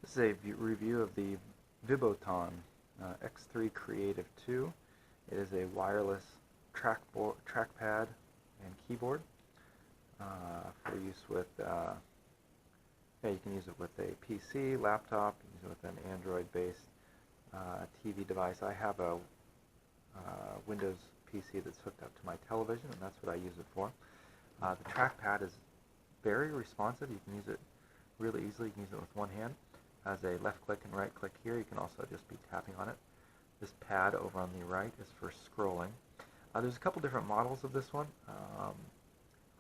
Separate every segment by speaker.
Speaker 1: This is a review of the Viboton X3 Creative 2. It is a wireless trackpad and keyboard for use with, you can use it with a PC, laptop, you can use it with an Android-based TV device. I have a Windows PC that's hooked up to my television, and that's what I use it for. The trackpad is very responsive. You can use it really easily. You can use it with one hand. Has a left click and right click here. You can also just be tapping on it. This pad over on the right is for scrolling. There's a couple different models of this one.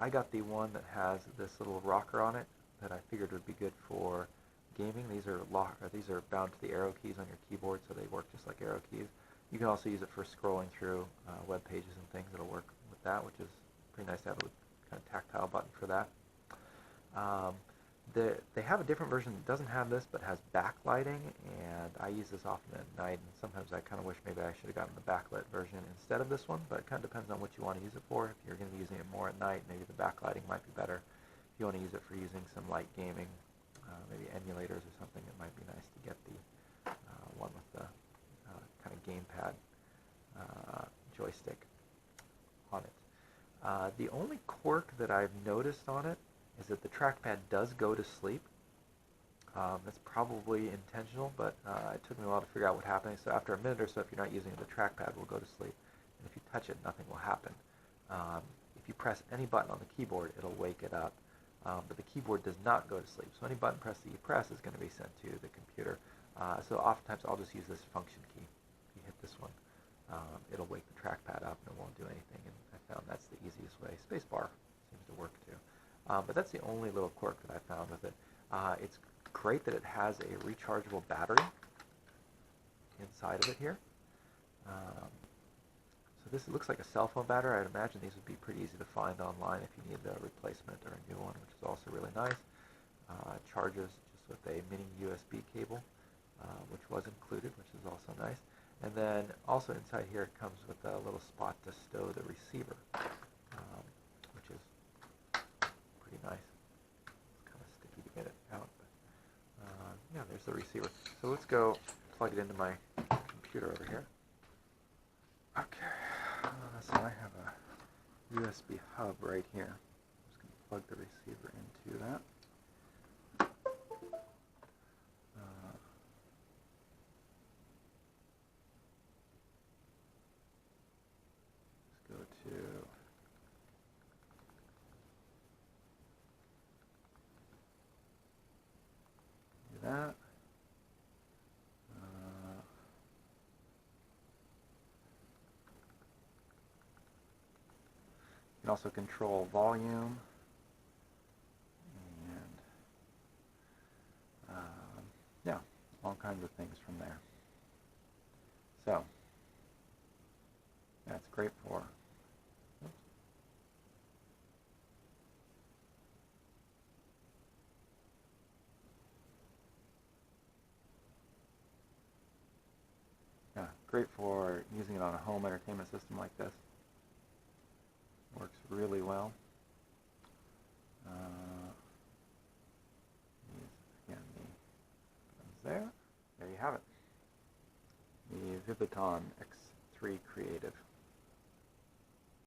Speaker 1: I got the one that has this little rocker on it that I figured would be good for gaming. These are bound to the arrow keys on your keyboard, so they work just like arrow keys. You can also use it for scrolling through web pages and things. It'll work with that, which is pretty nice to have a kind of tactile button for that. They have a different version that doesn't have this, but has backlighting, and I use this often at night, and sometimes I kind of wish maybe I should have gotten the backlit version instead of this one, but it kind of depends on what you want to use it for. If you're going to be using it more at night, maybe the backlighting might be better. If you want to use it for using some light gaming, maybe emulators or something, it might be nice to get the one with the kind of gamepad joystick on it. The only quirk that I've noticed on it is that the trackpad does go to sleep. That's probably intentional, but it took me a while to figure out what happened. So after a minute or so, if you're not using it, the trackpad will go to sleep. And if you touch it, nothing will happen. If you press any button on the keyboard, it'll wake it up. But the keyboard does not go to sleep. So any button press that you press is going to be sent to the computer. So oftentimes I'll just use this function key. If you hit this one, it'll wake the trackpad up and it won't do anything. And I found that's the easiest way. Spacebar seems to work too. But that's the only little quirk that I found with it. It's great that it has a rechargeable battery inside of it here. So this looks like a cell phone battery. I'd imagine these would be pretty easy to find online if you need a replacement or a new one, which is also really nice. It charges just with a mini USB cable, which was included, which is also nice. And then also inside here it comes with a little spot to stow the receiver, which is pretty nice. It's kind of sticky to get it out, but yeah, there's the receiver. So let's go plug it into my computer over here. Okay, so I have a USB hub right here. I'm just going to plug the receiver into that. Let's go to that. You can also control volume and yeah, all kinds of things from there. So that's great for great for using it on a home entertainment system like this. Works really well. Again, the buttons there. There you have it. The Viboton X3 Creative.